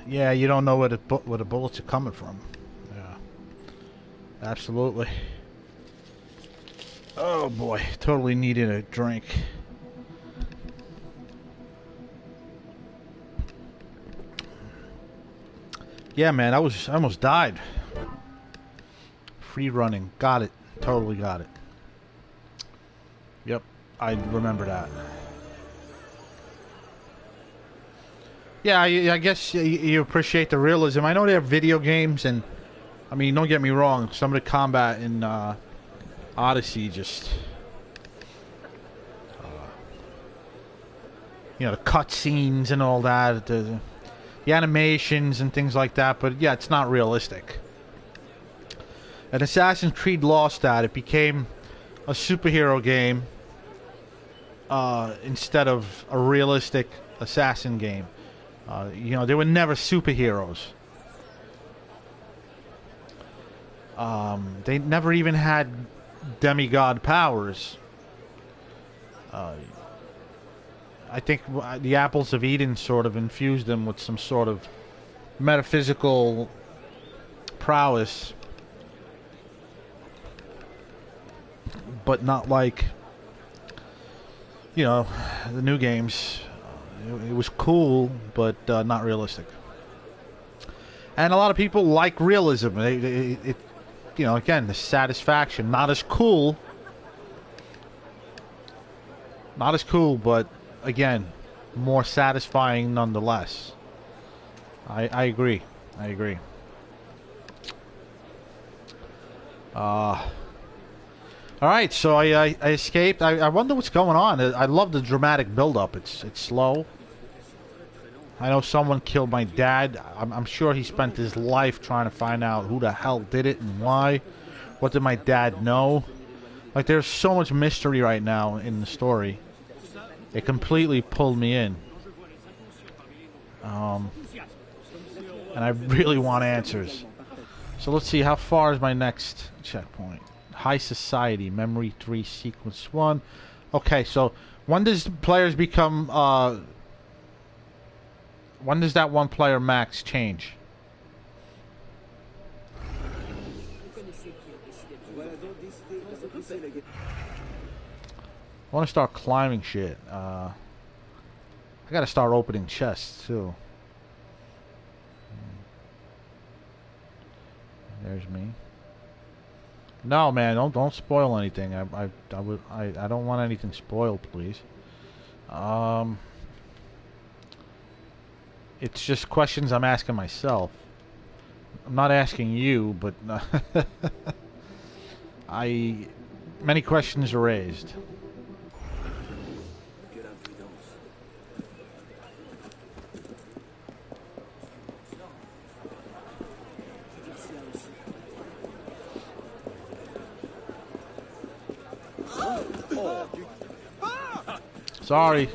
Yeah, you don't know where the bullets are coming from. Yeah, absolutely. Oh boy, totally needed a drink. Yeah, man, I almost died. Free running, got it, totally got it. Yep, I remember that. Yeah, I guess you appreciate the realism. I know they're video games, and I mean, don't get me wrong. Some of the combat in Odyssey just, you know, the cutscenes and all that, the animations and things like that. But yeah, it's not realistic. And Assassin's Creed lost that. It became a superhero game instead of a realistic assassin game. You know, they were never superheroes. They never even had demigod powers. I think the Apples of Eden sort of infused them with some sort of metaphysical prowess. But not like, you know, the new games. It was cool, but not realistic. And a lot of people like realism. It you know, again, the satisfaction. Not as cool. Not as cool, but again, more satisfying nonetheless. I agree. I agree. Alright, so I escaped. I wonder what's going on. I love the dramatic build-up. It's slow. I know someone killed my dad. I'm sure he spent his life trying to find out who the hell did it and why. What did my dad know? Like, there's so much mystery right now in the story. It completely pulled me in. And I really want answers. So let's see, how far is my next checkpoint? High Society, Memory 3, Sequence 1. Okay, so when does players become... when does that one player max change? I want to start climbing shit. I gotta start opening chests too. There's me. No, man, don't spoil anything. I don't want anything spoiled, please. It's just questions I'm asking myself. I'm not asking you, but many questions are raised. Sorry.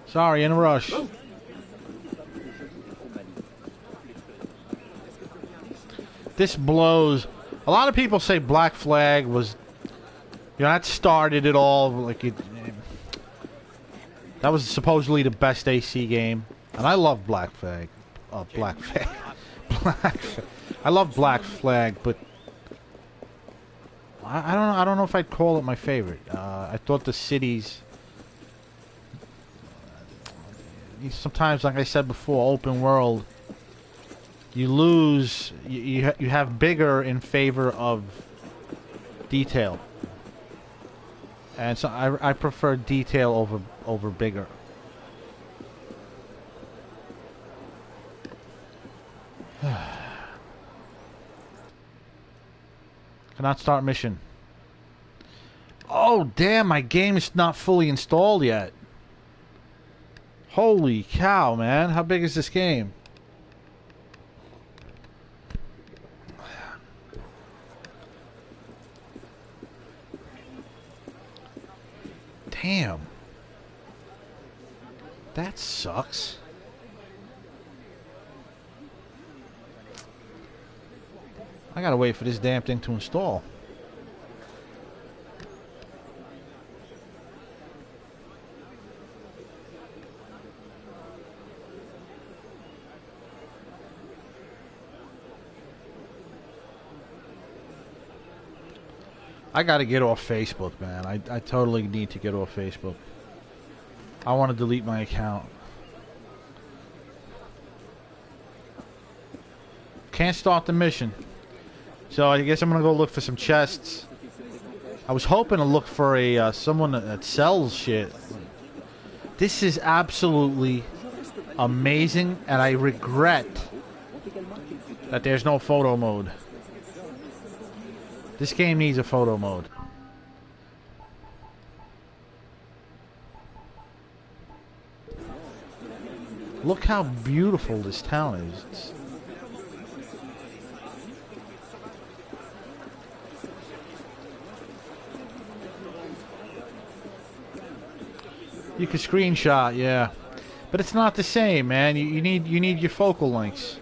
Sorry, in a rush. This blows. A lot of people say Black Flag was, you know, that started it all. Like that was supposedly the best AC game, and I love Black Flag. Black Flag. I love Black Flag, but I don't know if I'd call it my favorite. I thought the cities. Sometimes, like I said before, open world. You lose. You have bigger in favor of detail, and so I prefer detail over bigger. Cannot start mission. Oh damn! My game is not fully installed yet. Holy cow, man! How big is this game? Damn. That sucks. I gotta wait for this damn thing to install. I gotta get off Facebook, man. I totally need to get off Facebook. I want to delete my account. Can't start the mission. So I guess I'm gonna go look for some chests. I was hoping to look for a someone that sells shit. This is absolutely amazing, and I regret that there's no photo mode. This game needs a photo mode. Look how beautiful this town is. You can screenshot, yeah, but it's not the same, man. You need your focal lengths.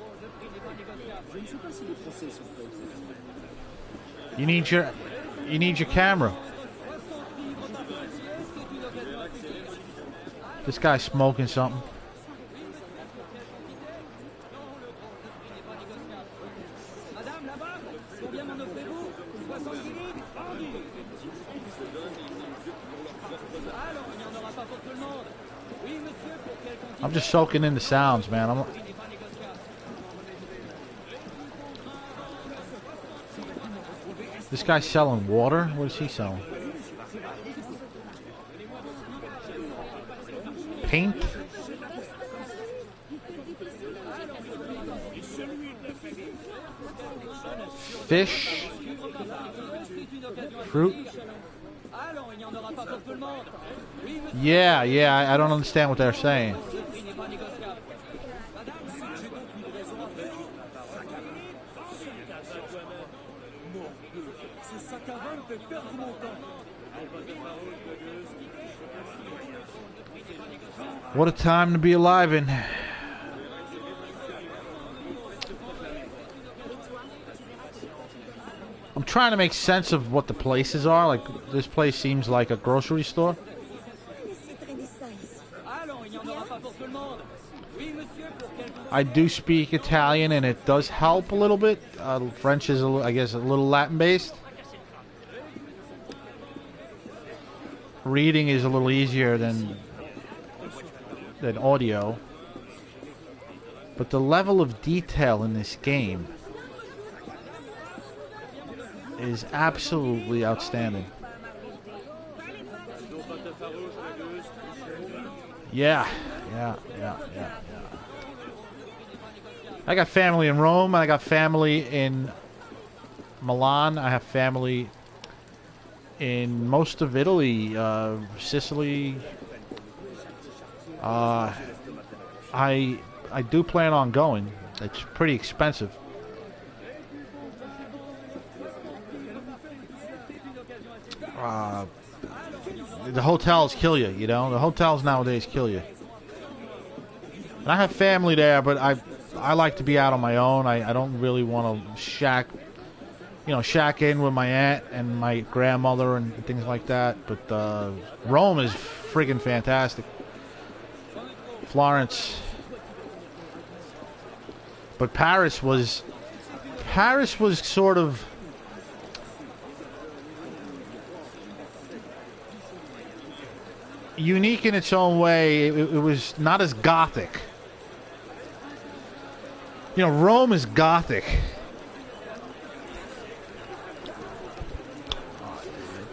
You need your camera. This guy's smoking something. I'm just soaking in the sounds, man. This guy's selling water? What is he selling? Paint? Fish? Fruit? Yeah, I don't understand what they're saying. What a time to be alive in. I'm trying to make sense of what the places are. Like, this place seems like a grocery store. I do speak Italian, and it does help a little bit. French is, I guess, a little Latin-based. Reading is a little easier than audio. But the level of detail in this game is absolutely outstanding. Yeah. I got family in Rome, and I got family in Milan. I have family in most of Italy, Sicily. I do plan on going. It's pretty expensive. The hotels kill you, you know? The hotels nowadays kill you. And I have family there, but I like to be out on my own. I don't really want to shack in with my aunt and my grandmother and things like that. But Rome is friggin' fantastic. Florence. But Paris was sort of unique in its own way. It was not as gothic. You know, Rome is gothic.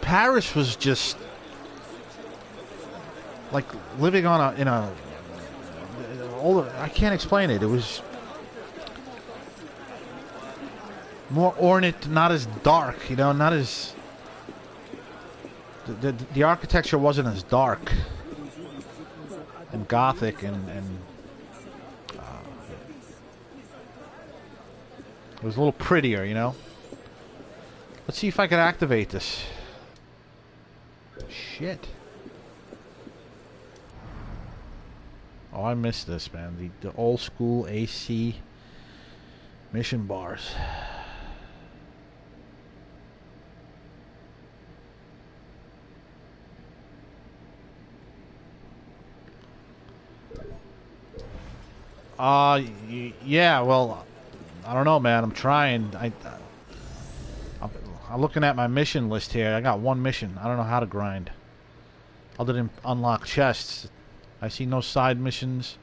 Paris was just like living in a older. I can't explain it. It was more ornate, not as dark. You know, not as the architecture wasn't as dark and gothic and it was a little prettier, you know. Let's see if I can activate this. Shit. Oh, I missed this, man. The old school AC mission bars. Yeah, well, I don't know, man. I'm trying. I'm looking at my mission list here. I got one mission. I don't know how to grind. Other than unlock chests. I see no side missions.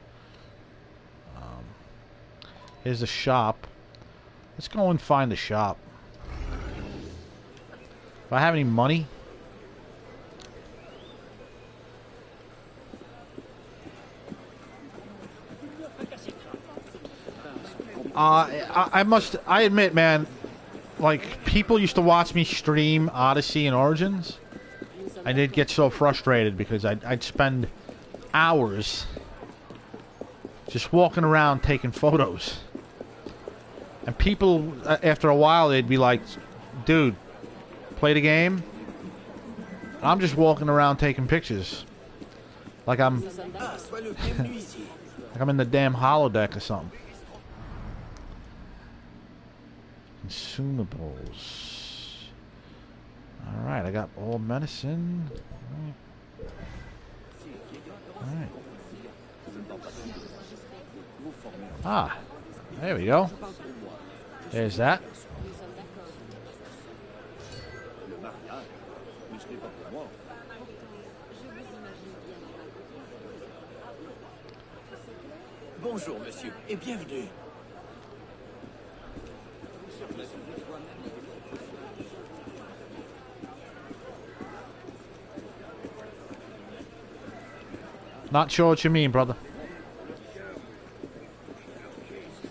Here's the shop. Let's go and find the shop. Do I have any money? I admit, man, like, people used to watch me stream Odyssey and Origins. I did get so frustrated because I'd spend hours just walking around taking photos. And people, after a while, they'd be like, dude, play the game. I'm just walking around taking pictures. Like I'm like I'm in the damn holodeck or something. Consumables. Alright, I got all medicine. Alright. Ah, there we go. There's that. Bonjour, monsieur, et bienvenue. Not sure what you mean, brother.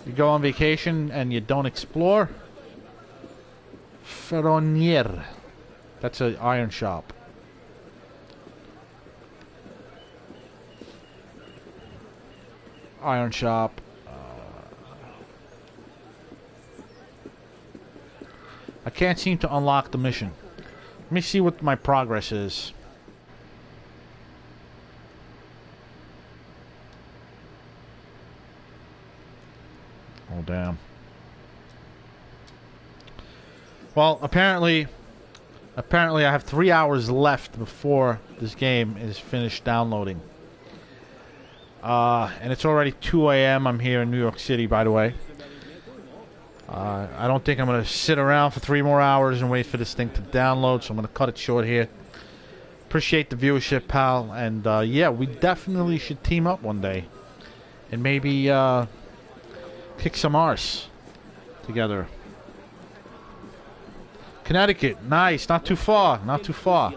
You go on vacation and you don't explore? Ferronier. That's an iron shop. Iron shop. I can't seem to unlock the mission. Let me see what my progress is. Oh, damn. Well, apparently I have 3 hours left before this game is finished downloading. And it's already 2 a.m. I'm here in New York City, by the way. I don't think I'm going to sit around for 3 more hours and wait for this thing to download, so I'm going to cut it short here. Appreciate the viewership, pal. And, yeah, we definitely should team up one day. And maybe, kick some arse together. Connecticut. Nice. Not too far. Not too far.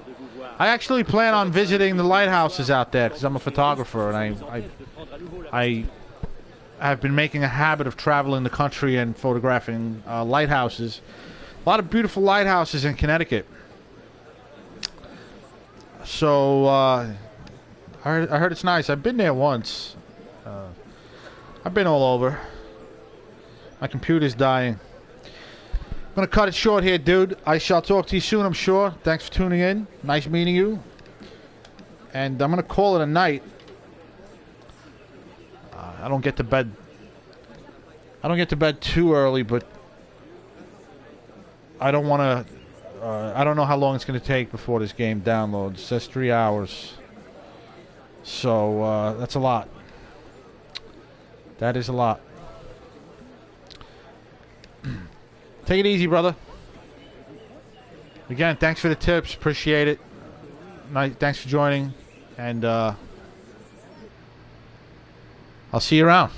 I actually plan on visiting the lighthouses out there because I'm a photographer, and I have been making a habit of traveling the country and photographing lighthouses. A lot of beautiful lighthouses in Connecticut. So I heard it's nice. I've been there once. I've been all over. My computer's dying. I'm going to cut it short here, dude. I shall talk to you soon, I'm sure. Thanks for tuning in. Nice meeting you. And I'm going to call it a night. I don't get to bed. I don't get to bed too early, but I don't want to. I don't know how long it's going to take before this game downloads. It says 3 hours. So that's a lot. That is a lot. Take it easy, brother. Again, thanks for the tips. Appreciate it. Thanks for joining. And I'll see you around.